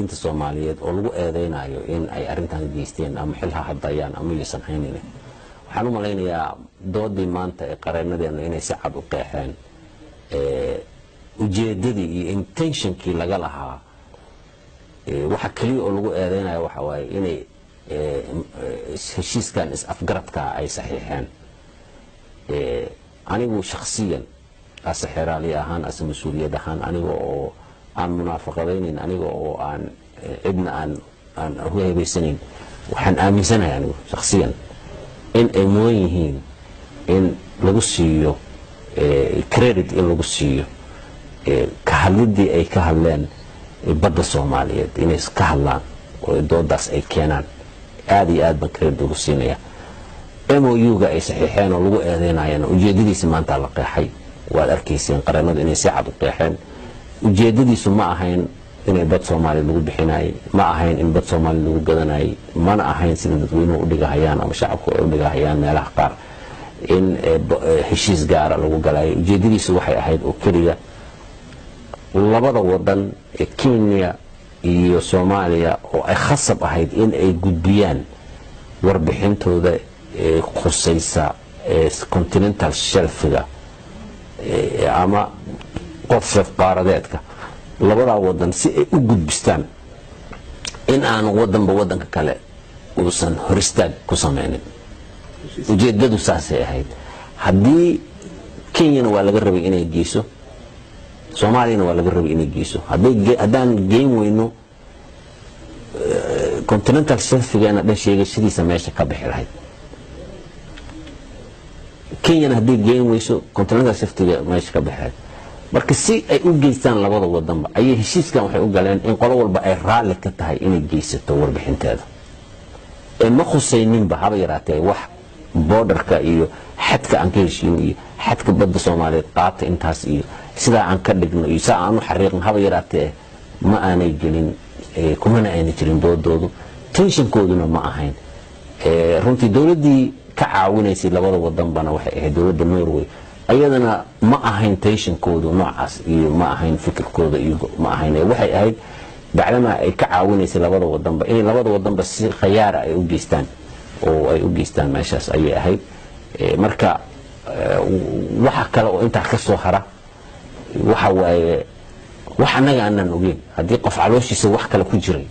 siyaasiyiinta Soomaaliyeed oo lagu eedeynayo in ay arintan geysteen ama xilha hadayaan ama aysan haynin waxaan u maleynayaa doodii maanta ee qareenadeena inay si cad u qeexeen ujeedadii iyo intentionkii laga lahaa waxa kaliya oo lagu eedeynayo waxa waaye inay heshiiskan is-afgaradka ay saxiixeen anigu shakhsiyan asxiraali ahaan as mas'uuliyad ahaan aniga oo aan munaafaqadaynin aniga oo aan cidna aan hubaysanin waxaan aaminsanahay anigu shakhsiyan in ay mudan yihiin in lagu siiyo credit in lagu siiyo ka hadlidii ay ka hadleen badda Soomaaliyeed inay ka hadlaan oo doodaas ay keenaan aad iyo aad baan credit ugu siinaya MOU-ga ay saxiixeen oo lagu eedeynayana ujeedadiisa maanta la qeexay waad arkayseen qareenadu inay si cad u qeexeen ujeedadiisu ma ahayn inay bad Soomaaliyeed lagu bixinay ma ahayn in bad Soomaaliyeed lagu gadanay mana ahayn sida dadweynuhu u dhigahayaan ama shacabku u dhigahayaan meelaha qaar in heshiis gaar ah lagu galay ujeedadiisu waxay ahayd oo kaliya labada wadan ee Kenya iyo Soomaaliya oo ay khasab ahayd in ay gudbiyaan warbixintooda khusaysa continental shelf-ga ama qof qaaradeedka labada wadan si ay u gudbistaan in aan wadanba wadanka kale uusan horistaag ku sameeynin ujeedadu saasay ahayd haddii Kenya waa laga rabay inay geeso Soomaaliya waa laga rabay inay geeso haddaan geyn weyno continental shelf-ga dhan sheegashadiisa meesha ka bixi lahayd Kenya haddii geyn weyso continental shelf-ga meesha ka bixi lahayd marka si ay u geystaan labada wadanba ayay heshiiskan waxay u galeen in qolo walba ay raali ka tahay inay geysato warbixinteeda ma khusayninba haba yaraatee wax borderka iyo xadka aan ka heshiin iyo xadka badda Soomaaliyeed qaata intaas iyo sida aan ka dhigno iyo saa aan u xariiqno haba yaraatee ma aanay gelin kumana aanay jirin doodoodu tensionkooduna ma ahayn runtii dawladdii ka caawinaysay labada wadanbana waxay ahayd dawladda Norway ayadana ma ahayn tensionkoodu noocaas iyo ma ahayn fikirkooda iyo ma ahayn waxay ahayd bacdama ay ka caawinaysay labada wadanba in labada wadanba si khiyaar ay u geystaan oo ay u geystaan meeshaas ayay ahayd marka waxa kale oo inta ka soo hara waxa waaye wax anaga aanan ogeyn hadii qof calooshiisa wax kale ku jiray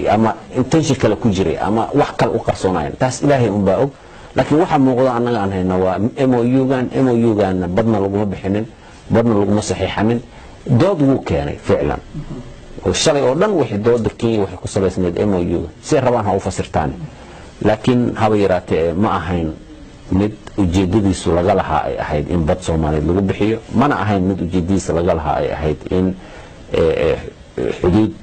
ama intention kale ku jiray ama wax kale u qarsoonayeen taas ilaahay un baa og laakiin waxa muuqda anaga aan hayna waa MOU-gan badna laguma bixinin badna laguma saxiixanin dood wuu keenay ficlan oo shalay oo dhan wixii dooda Kenya waxay ku saleysnayd MOU si rabaan ha u fasirtaan laakiin haba yaraatee ma ahayn mid ujeedadiisu laga lahaa ay ahayd in bad Soomaaliyeed lagu bixiyo mana ahayn mid ujeedadiisa laga lahaa ay ahayd in xuduud